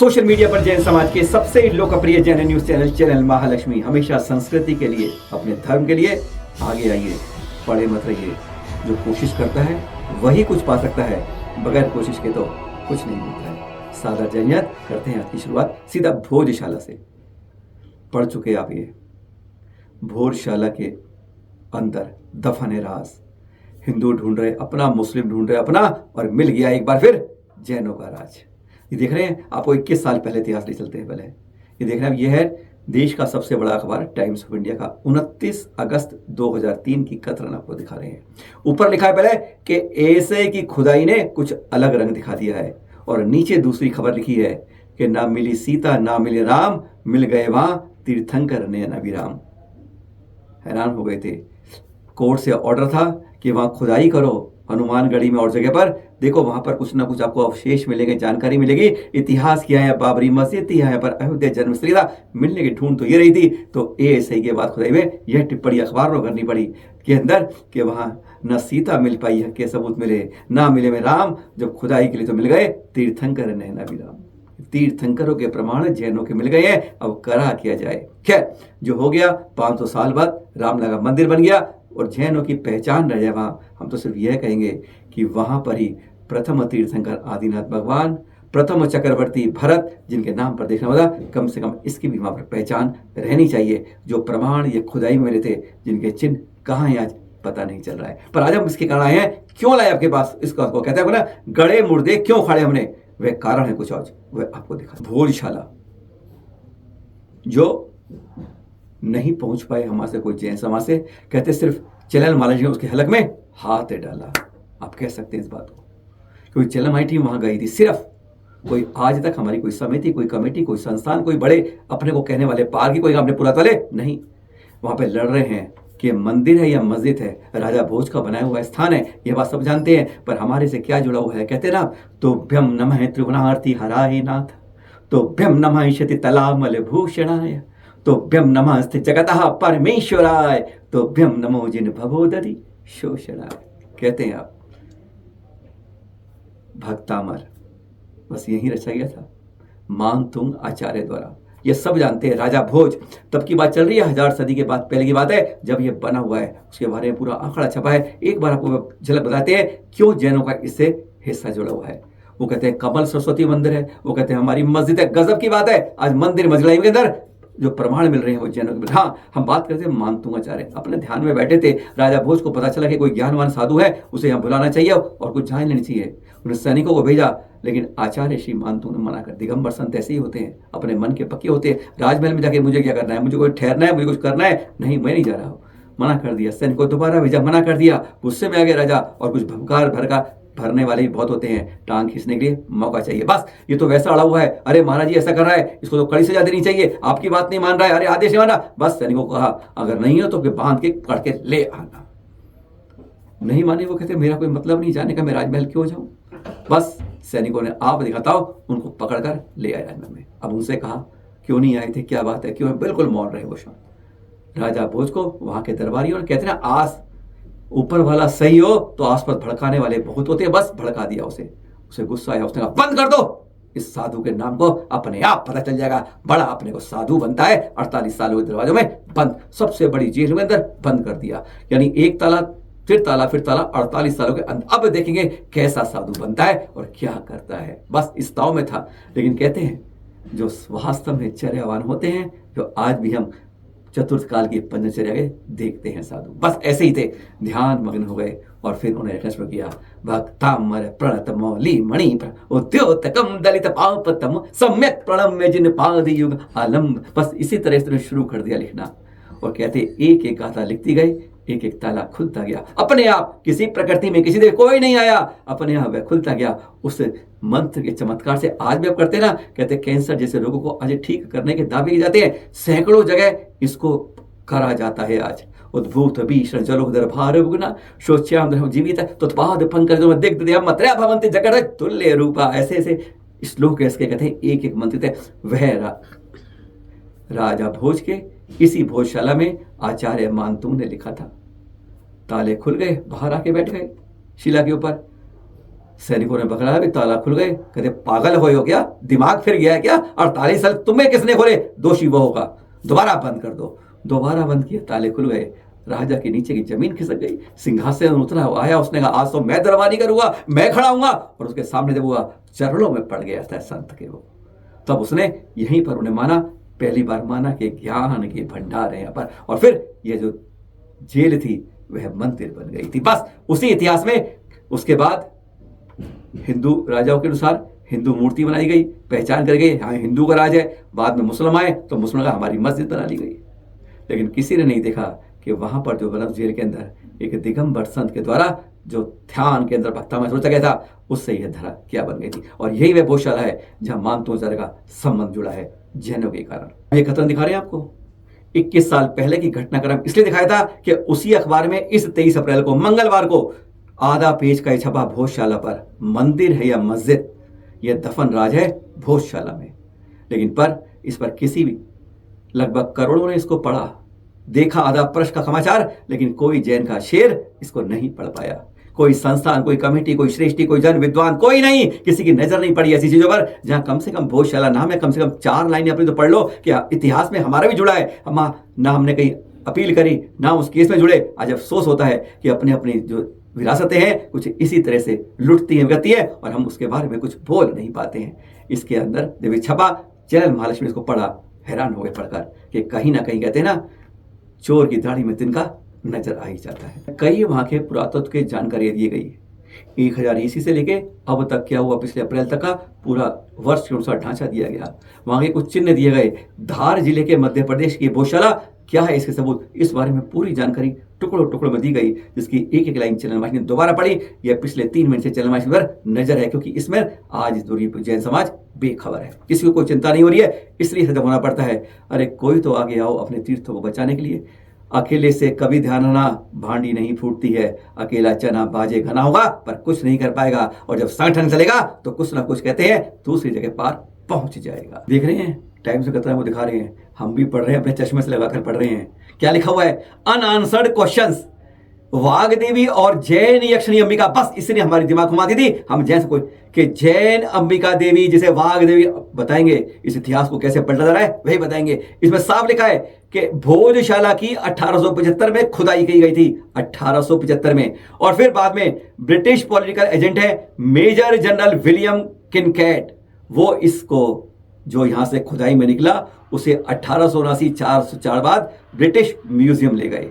Social media पर जैन समाज के सबसे लोकप्रिय जैन न्यूज चैनल महालक्ष्मी हमेशा संस्कृति के लिए, अपने धर्म के लिए आगे आइए, पड़े मत रहिए। जो कोशिश करता है वही कुछ पा सकता है, बगैर कोशिश के तो कुछ नहीं मिलता है। सादा जैनियत करते हैं आज की शुरुआत सीधा भोजशाला से। पढ़ चुके आप ये भोजशाला के अंदर दफन है राज। हिंदू ढूंढ रहे अपना, मुस्लिम ढूंढ रहे अपना, और मिल गया एक बार फिर जैनों का राज। ये देख रहे हैं, आपको 21 साल पहले इतिहास ले चलते हैं। पहले ये देख रहे हैं, ये है देश का सबसे बड़ा अखबार टाइम्स ऑफ इंडिया का 29 अगस्त 2003 की कतरन आपको दिखा रहे हैं। ऊपर लिखा है पहले कि ऐसे की खुदाई ने कुछ अलग रंग दिखा दिया है, और नीचे दूसरी खबर लिखी है कि ना मिली सीता ना मिले राम, मिल गए वहां तीर्थंकर नयन अभिराम। हैरान हो गए थे। कोर्ट से ऑर्डर था कि वहां खुदाई करो, हनुमानगढ़ी में और जगह पर देखो, वहां पर कुछ ना कुछ आपको अवशेष मिलेंगे, जानकारी मिलेगी। इतिहास किया है, बाबरी मस्जिद यहाँ पर अयोध्या जन्मस्थली था, मिलने की ढूंढ तो ये रही थी। तो एएसआई के बाद खुदाई में यह टिप्पणी अखबार में करनी पड़ी के अंदर कि वहां न सीता मिल पाई है के सबूत मिले, ना मिले में राम, जब खुदाई के लिए तो मिल गए तीर्थंकर नयन अभिराम। तीर्थंकरों के प्रमाण जैनों के मिल गए हैं, अब करा किया जाए। खैर, जो हो गया 500 साल बाद रामलला का मंदिर बन गया और जैनों की पहचान रह जाए वहां। हम तो सिर्फ यह कहेंगे कि वहां पर ही प्रथम तीर्थंकर आदिनाथ भगवान, प्रथम चक्रवर्ती भरत, जिनके नाम पर देखना होगा, कम से कम इसकी भी वहां पर पहचान रहनी चाहिए। जो प्रमाण ये खुदाई में मिले थे, जिनके चिन्ह कहाँ हैं आज पता नहीं चल रहा है। पर आज हम इसके कारण आए हैं। क्यों लाए आपके पास इसको? आपको कहते हैं ना, गड़े मुर्दे क्यों खड़े हमने, वह कारण है कुछ और, वह आपको दिखा। भोजशाला जो नहीं पहुंच पाए हमारे कोई जैन समाज से, कहते सिर्फ चैनल महाराज ने उसके हलक में हाथ डाला। आप कह सकते हैं इस बात को, क्योंकि चैनल हमारी टीम वहां गई थी। सिर्फ कोई आज तक हमारी कोई समिति, कोई कमेटी, कोई संस्थान, कोई बड़े अपने को कहने वाले पार की कोई अपने पुरात वाले नहीं वहां पे लड़ रहे हैं कि मंदिर है या मस्जिद है, राजा भोज का बनाया हुआ स्थान है, यह बात सब जानते हैं। पर हमारे से क्या जुड़ा हुआ है? कहते ना, तो भ्यम नमः त्रिगुणार्थी हराहि नाथ, तो भ्यम नमः शति तलामल भूषणाय, तो भ्यम नमस्ते जगतः परमेश्वराय, तो भ्यम नमो जिन भवोदधि शोषणाय। कहते हैं आप भक्तामर, बस यही रचा गया था मानतुंग आचार्य द्वारा। ये सब जानते हैं। राजा भोज तब की बात चल रही है, 1000 सदी के बाद पहले की बात है, जब ये बना हुआ है। उसके बारे में पूरा आंकड़ा छपा है। एक बार आपको झलक बताते हैं क्यों जैनों का इससे हिस्सा जुड़ा हुआ है। वो कहते हैं कमल सरस्वती मंदिर है, वो कहते हैं हमारी मस्जिद है। गजब की बात है, आज मंदिर मस्जिद के अंदर जो प्रमाण मिल रहे हैं वो जैनों के। हाँ, हम बात करते हैं मानतुंग आचार्य, अपने ध्यान में बैठे थे। राजा भोज को पता चला कि कोई ज्ञानवान साधु है, उसे यहाँ बुलाना चाहिए और कुछ जान लेनी चाहिए। उन्होंने सैनिकों को भेजा, लेकिन आचार्य श्री मानतुंग ने मना कर। दिगंबर संत ऐसे ही होते हैं, अपने मन के पक्के होते हैं। राजमहल में जाके मुझे क्या करना है, मुझे कोई ठहरना है, मुझे कुछ करना है, नहीं मैं नहीं जा रहा हूँ। मना कर दिया। सैनिकों को दोबारा भेजा, मना कर दिया। गुस्से में आ गया राजा, और कुछ भंकार भरने वाले भी बहुत होते हैं, टांग खींचने के लिए मौका चाहिए। बस ये तो वैसा अड़ा हुआ है, अरे महाराज जी ऐसा कर रहा है, इसको तो कड़ी सजा देनी चाहिए, आपकी बात नहीं मान रहा है, अरे आदेश नहीं माना। बस सैनिकों को कहा अगर नहीं हो तो बांध के पकड़ के ले आना। नहीं माने, वो कहते मेरा कोई मतलब नहीं जाने का, मैं राजमहल क्यों जाऊं। बस सैनिकों ने आप दिखाता हो, उनको पकड़कर ले आए राजमहल में। अब उनसे कहा क्यों नहीं आए थे, क्या बात है, क्यों? बिल्कुल मौन रहे वो शांत। राजा भोज को वहां के दरबारियों ने, कहते ना, आस ऊपर वाला सही हो तो आसपास भड़काने वाले बहुत होते हैं। बस भड़का दिया उसे गुस्सा आया। उसने कहा बंद कर दो इस साधु के नाम को, अपने आप पता चल जाएगा बड़ा अपने को साधु बनता है। 48 साल हुए दरवाजों में बंद, सबसे बड़ी जेल में अंदर बंद कर दिया। यानी एक ताला फिर ताला फिर ताला, 48 सालों के अंदर। अब देखेंगे कैसा साधु बनता है और क्या करता है। बस इस ताव में था। लेकिन कहते हैं जो वास्तव में चर्यावान होते हैं, जो आज भी हम चतुर्थ काल की पंचचर्या के देखते हैं साधु, बस ऐसे ही थे। ध्यान मग्न हो गए और फिर उन्होंने रखना शुरू किया। भक्तामर प्रणत मौली मणि उद्योतकम दलित पापतम सम्यक प्रणम्य जिन पाद युग आलम्ब। बस इसी तरह से शुरू कर दिया लिखना। और कहते एक एक गाथा लिखती गई, एक एक ताला खुलता गया अपने आप। किसी प्रकृति में किसी देव कोई नहीं आया, अपने आप वह खुलता गया। उस मंत्र के चमत्कार से आज भी आप करते ना, कहते कैंसर जैसे रोगों को आज ठीक करने के दावे किए जाते हैं। सैकड़ों जगह इसको करा जाता है आज। उद्भूत भीषण जलोदर भार उगना शोच्याम जीवित तत्पाद पंकज दिग्ध मत्र्या भवंति जगत तुल्य रूपा। ऐसे ऐसे श्लोक ऐसे कहते हैं, एक एक मंत्र थे। वह राजा भोज के इसी भोजशाला में आचार्य मानतुंग ने लिखा था। ताले खुल गए, बाहर आके बैठ गए शिला के ऊपर। सैनिकों ने पकड़ा, भी ताला खुल गए। कहते पागल हो क्या, दिमाग फिर गया है क्या? 48 साल तुम्हें किसने खोले? दोषी वो होगा, दोबारा बंद कर दो। दोबारा बंद किया, ताले खुल गए। राजा के नीचे की जमीन खिसक गई, सिंहासन उतरा आया। उसने कहा आज तो मैं दरबारी करूंगा, मैं खड़ा हूंगा। और उसके सामने जब हुआ, चरणों में पड़ गया था संत के वो। तब उसने यहीं पर उन्हें माना, पहली बार माना कि ज्ञान के भंडार है यहाँ पर। और फिर ये जो जेल थी वह मंदिर बन गई थी। बस उसी इतिहास में उसके बाद हिंदू राजाओं के अनुसार हिंदू मूर्ति बनाई गई, पहचान कर गई हाँ हिंदू का राज है। बाद में मुस्लिम आए तो मुस्लिम का हमारी मस्जिद बना ली गई। लेकिन किसी ने नहीं देखा कि वहां पर जो बर्फ जेल के अंदर एक दिगंबर संत के द्वारा जो ध्यान के अंदर भक्ता में सोचा गया था, उससे यह धरा क्या बन गई थी। और यही वह भोजशाला है जहां मानतो आचार्य का संबंध जुड़ा है जैनों के कारण। ये कथन दिखा रहे हैं आपको 21 साल पहले की घटनाक्रम इसलिए दिखाया था कि उसी अखबार में इस 23 अप्रैल को मंगलवार को आधा पेज का छपा भोजशाला पर मंदिर है या मस्जिद, यह दफन राज है भोजशाला में। लेकिन पर इस पर किसी भी लगभग करोड़ों ने इसको पढ़ा, देखा आधा पृष्ठ का समाचार, लेकिन कोई जैन का शेर इसको नहीं पढ़ पाया। कोई संस्थान, कोई कमेटी, कोई श्रेष्ठी, कोई जन विद्वान, कोई नहीं, किसी की नजर नहीं पड़ी ऐसी चीजों पर जहां कम से कम भोजशाला नाम है। कम से कम 4 लाइनें अपनी तो पढ़ लो कि इतिहास में हमारा भी जुड़ा है। ना हमने कहीं अपील करी, ना उस केस में जुड़े। आज अफसोस होता है कि अपनी अपनी जो विरासतें हैं कुछ इसी तरह से लुटती हैं, गती है, और हम उसके बारे में कुछ बोल नहीं पाते हैं। इसके अंदर जब छपा, चैनल महालक्ष्मी इसको पढ़ा, हैरान हो गए पढ़कर कि कहीं ना कहीं कहते हैं ना, चोर की दाढ़ी में तिनका नजर आ ही जाता है। कई वहां के पुरातत्व की जानकारी दी गई, 1000 ईस्वी से लेके अब तक क्या हुआ, पिछले अप्रैल तक का पूरा वर्ष के अनुसार ढांचा दिया गया। वहां के कुछ चिन्ह दिए गए। धार जिले के मध्य प्रदेश की भोजशाला क्या है, इसके सबूत, इस बारे में पूरी जानकारी टुकड़ों टुकड़ों में दी गई, जिसकी एक एक लाइन चैनल ने दोबारा पढ़ी। यह पिछले 3 महीने से चैनल पर नजर है, क्योंकि इसमें आज दूरी जैन समाज बेखबर है, किसी को कोई चिंता नहीं हो रही है, इसलिए सजग होना पड़ता है। अरे कोई तो आगे आओ अपने तीर्थों को बचाने के लिए। अकेले से कभी ध्यान ना, भांडी नहीं फूटती है। अकेला चना बाजे घना होगा पर कुछ नहीं कर पाएगा, और जब संगठन चलेगा तो कुछ ना कुछ कहते हैं दूसरी जगह पार पहुंच जाएगा। देख रहे हैं टाइम्स में कतरा वो दिखा रहे हैं, हम भी पढ़ रहे हैं, अपने चश्मे से लगाकर पढ़ रहे हैं। क्या लिखा हुआ है, अनआंसर्ड क्वेश्चंस, वाघ देवी और जैन यक्षिणी अंबिका। बस इसने हमारी दिमाग घुमा दी थी। हम जैन कोई कि जैन अंबिका देवी जिसे वाघ देवी बताएंगे, इस इतिहास को कैसे पलटा जा रहा है वही बताएंगे। इसमें साफ लिखा है कि भोजशाला की 1875 में खुदाई की गई थी, 1875 में। और फिर बाद में ब्रिटिश पॉलिटिकल एजेंट है मेजर जनरल विलियम किनकैट, वो इसको जो यहां से खुदाई में निकला उसे 1879 404 बाद ब्रिटिश म्यूजियम ले गए।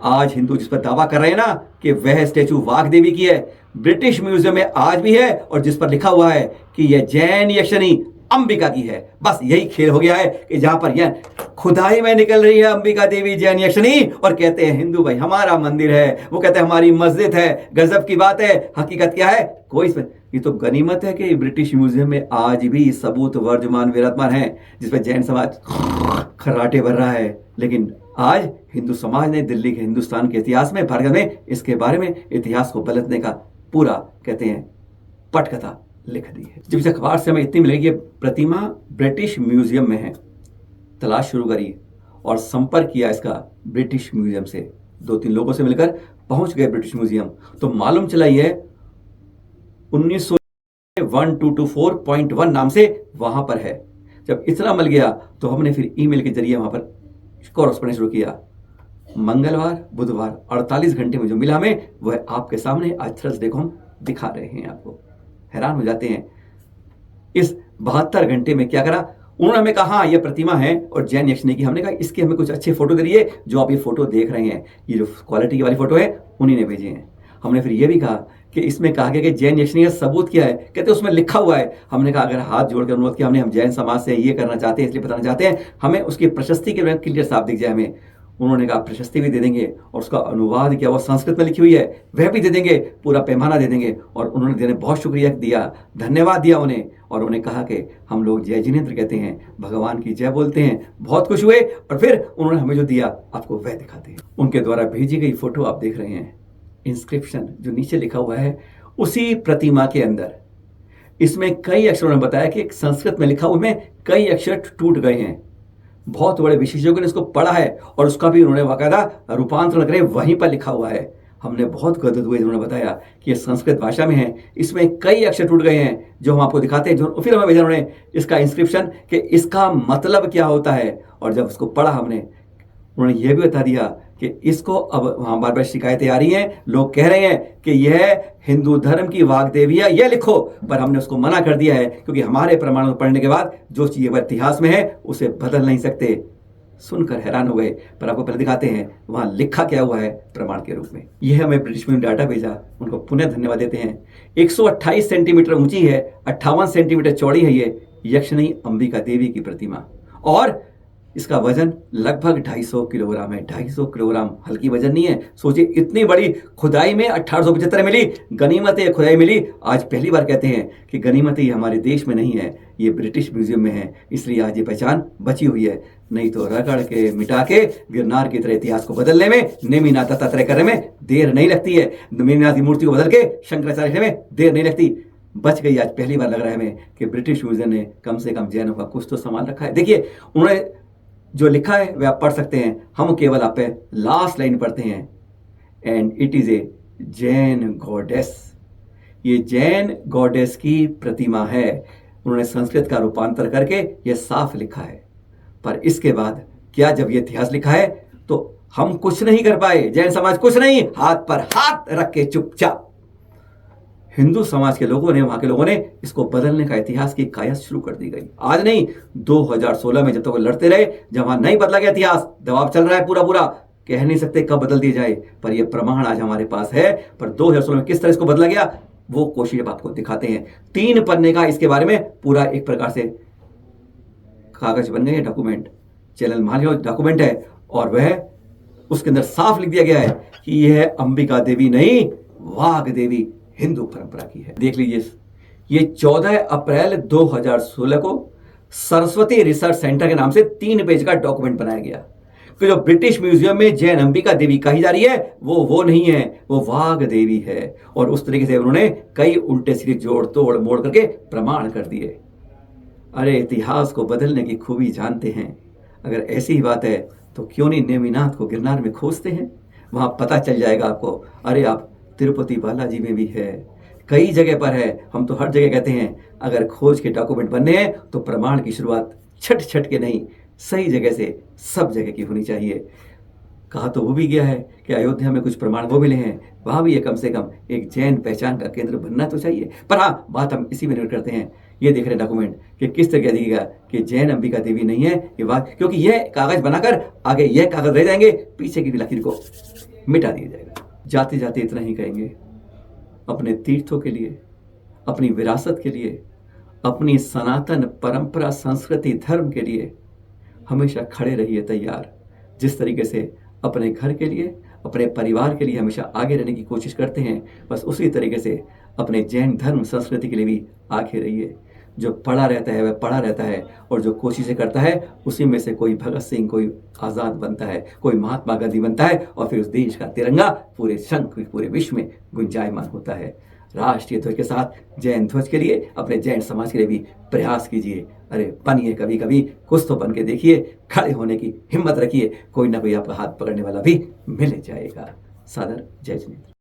आज हिंदू जिस पर दावा कर रहे हैं ना कि वह स्टेचू वाघ देवी की है, ब्रिटिश म्यूजियम में आज भी है, और जिस पर लिखा हुआ है कि यह जैन यक्षिणी अंबिका की है। बस यही खेल हो गया है कि जहां पर यह खुदाई में निकल रही है अंबिका देवी जैन यक्षिणी, और कहते हैं हिंदू भाई हमारा मंदिर है, वो कहते हैं हमारी मस्जिद है। गजब की बात है। हकीकत क्या है कोई इसमें, ये तो गनीमत है कि ब्रिटिश म्यूजियम में आज भी सबूत वर्जमान विराजमान है, जिसपे जैन समाज खर्राटे भर रहा है। लेकिन आज हिंदू समाज ने दिल्ली के हिंदुस्तान के इतिहास में, भारत में इसके बारे में इतिहास को पलटने का पूरा कहते हैं पटकथा लिख दी है। जब इस अखबार से हमें इतनी मिलेगी, प्रतिमा ब्रिटिश म्यूजियम में है, तलाश शुरू करी और संपर्क किया इसका ब्रिटिश म्यूजियम से। 2-3 लोगों से मिलकर पहुंच गए ब्रिटिश म्यूजियम, तो मालूम चला ये 191224.1 नाम से वहां पर है। जब इतना मिल गया तो हमने फिर ईमेल के जरिए वहां पर कॉरेस्पॉन्डेंस शुरू किया। मंगलवार बुधवार 48 घंटे में जो मिला हमें वह आपके सामने आज थर्सडे को हम दिखा रहे हैं। आपको हैरान हो जाते हैं इस 72 घंटे में क्या करा। उन्होंने हमें कहा हाँ ये प्रतिमा है और जैन यक्षिणी की। हमने कहा इसके हमें कुछ अच्छे फोटो दे दिए, जो आप ये फोटो देख रहे हैं, ये जो क्वालिटी वाली फोटो है उन्हीं ने भेजे हैं। हमने फिर ये भी कहा कि इसमें कहा गया कि जैन यक्षिणी का सबूत क्या है, कहते उसमें लिखा हुआ है। हमने कहा अगर हाथ जोड़कर अनुरोध किया हमने, हम जैन समाज से ये करना चाहते हैं, इसलिए बताना चाहते हैं, हमें उसकी प्रशस्ति के बारे में क्लियर साफ दिख जाए हमें। उन्होंने कहा प्रशस्ति भी दे देंगे और उसका अनुवाद किया वो संस्कृत में लिखी हुई है वह भी दे देंगे, पूरा पैमाना दे देंगे। और उन्होंने देने बहुत शुक्रिया दिया, धन्यवाद दिया उन्हें, और उन्हें कहा कि हम लोग जय जिनेन्द्र कहते हैं, भगवान की जय बोलते हैं। बहुत खुश हुए और फिर उन्होंने हमें जो दिया आपको वह दिखाते हैं। उनके द्वारा भेजी गई फोटो आप देख रहे हैं, इंस्क्रिप्शन जो नीचे लिखा हुआ है उसी प्रतिमा के अंदर इसमें कई अक्षरों ने बताया कि संस्कृत में लिखा हुआ में कई अक्षर टूट गए हैं। बहुत बड़े विशेषज्ञों ने इसको पढ़ा है और उसका भी उन्होंने बाकायदा रूपांतरण करे वहीं पर लिखा हुआ है। हमने बहुत गदगद हुए उन्होंने बताया कि ये संस्कृत भाषा में है, इसमें कई अक्षर टूट गए हैं जो हम आपको दिखाते हैं। जो फिर हमें भेजा उन्होंने इसका इंस्क्रिप्शन कि इसका मतलब क्या होता है, और जब उसको पढ़ा हमने, उन्होंने ये भी बता दिया कि इसको अब वहाँ बार बार शिकायतें आ रही हैं, लोग कह रहे हैं कि यह हिंदू धर्म की वाग्देवी है, यह लिखो, पर हमने उसको मना कर दिया है क्योंकि हमारे प्रमाणों पढ़ने के बाद जो चीज़ें इतिहास में है उसे बदल नहीं सकते। सुनकर हैरान हो गए, पर आपको पहले दिखाते हैं वहाँ लिखा क्या हुआ है प्रमाण के रूप में। यह हमें ब्रिटिश म्यूजियम डाटा भेजा, उनको पुनः धन्यवाद देते हैं। 128 सेंटीमीटर ऊंची है, 58 सेंटीमीटर चौड़ी है ये यक्षिणी अंबिका देवी की प्रतिमा, और इसका वजन लगभग 250 किलोग्राम है। 250 किलोग्राम हल्की वजन नहीं है। सोचिए, इतनी बड़ी खुदाई में 1875 मिली, गनीमत खुदाई मिली। आज पहली बार कहते हैं कि गनीमत ये हमारे देश में नहीं है, ये ब्रिटिश म्यूजियम में है, इसलिए आज ये पहचान बची हुई है। नहीं तो रगड़ के मिटा के गिरनार की तरह इतिहास को बदलने में, नेमिनाथ दत्तात्रेय करने में देर नहीं लगती है। नेमिनाथ की मूर्ति को बदल के शंकराचार्य में देर नहीं लगती। बच गई। आज पहली बार लग रहा है हमें कि ब्रिटिश म्यूजियम ने कम से कम जैनों का कुछ तो सामान रखा है। देखिए, उन्होंने जो लिखा है वह आप पढ़ सकते हैं, हम केवल आप पे लास्ट लाइन पढ़ते हैं। And it is a Jain goddess, ये जैन गॉडेस की प्रतिमा है। उन्होंने संस्कृत का रूपांतर करके यह साफ लिखा है, पर इसके बाद क्या जब ये इतिहास लिखा है तो हम कुछ नहीं कर पाए, जैन समाज कुछ नहीं, हाथ पर हाथ रख के चुपचाप हिंदू समाज के लोगों ने, वहां के लोगों ने इसको बदलने का इतिहास की काया शुरू कर दी गई। आज नहीं, 2016 में जब तक वो लड़ते रहे, जब वहां नहीं बदला गया इतिहास, दबाव चल रहा है पूरा पूरा, कह नहीं सकते कब बदल दिया जाए, पर यह प्रमाण आज हमारे पास है। पर 2016 में किस तरह इसको बदला गया वो कोशिश अब आपको दिखाते हैं। 3 पन्ने का इसके बारे में पूरा एक प्रकार से कागज बन गए, डॉक्यूमेंट, चैनल मान डॉक्यूमेंट है, और वह उसके अंदर साफ लिख दिया गया है कि यह अंबिका देवी नहीं, वाघ देवी हिंदू परंपरा की है। देख लीजिए, ये 14 अप्रैल 2016 को सरस्वती रिसर्च सेंटर के नाम से 3 पेज का डॉक्यूमेंट बनाया गया कि जो ब्रिटिश म्यूजियम में जैन अंबिका देवी कही जा रही है वो नहीं है, वो वाघ देवी है। और उस तरीके से उन्होंने कई उल्टे सीधे जोड़ तोड़ मोड़ करके प्रमाण कर दिए। अरे, इतिहास को बदलने की खूबी जानते हैं। अगर ऐसी ही बात है तो क्यों नहीं नेमिनाथ को गिरनार में खोजते हैं, वहां पता चल जाएगा आपको। अरे, आप तिरुपति बालाजी में भी है, कई जगह पर है। हम तो हर जगह कहते हैं अगर खोज के डॉक्यूमेंट बनने हैं तो प्रमाण की शुरुआत छट छट के नहीं, सही जगह से सब जगह की होनी चाहिए। कहा तो वो भी गया है कि अयोध्या में कुछ प्रमाण वो मिले हैं, वहां भी ये कम से कम एक जैन पहचान का केंद्र बनना तो चाहिए। पर हाँ, बात हम इसी में निर्भर करते हैं, ये देख रहे डॉक्यूमेंट कि किस तरह दिखेगा कि जैन अंबिका देवी नहीं है ये बात, क्योंकि यह कागज बनाकर आगे यह कागज रह जाएंगे, पीछे की भी लकीर को मिटा दिया जाएगा। जाते जाते इतना ही कहेंगे, अपने तीर्थों के लिए, अपनी विरासत के लिए, अपनी सनातन परंपरा संस्कृति धर्म के लिए हमेशा खड़े रहिए तैयार। जिस तरीके से अपने घर के लिए, अपने परिवार के लिए हमेशा आगे रहने की कोशिश करते हैं, बस उसी तरीके से अपने जैन धर्म संस्कृति के लिए भी आगे रहिए। जो पढ़ा रहता है वह पढ़ा रहता है, और जो कोशिशें करता है उसी में से कोई भगत सिंह, कोई आज़ाद बनता है, कोई महात्मा गांधी बनता है, और फिर उस देश का तिरंगा पूरे शंख पूरे विश्व में गुंजायमान होता है। राष्ट्रीय ध्वज के साथ जैन ध्वज के लिए, अपने जैन समाज के लिए भी प्रयास कीजिए। अरे बनिए, कभी कभी कुछ तो बन के देखिए, खड़े होने की हिम्मत रखिए, कोई ना कोई आपका हाथ पकड़ने वाला भी मिल जाएगा। सादर जय जिनेंद्र।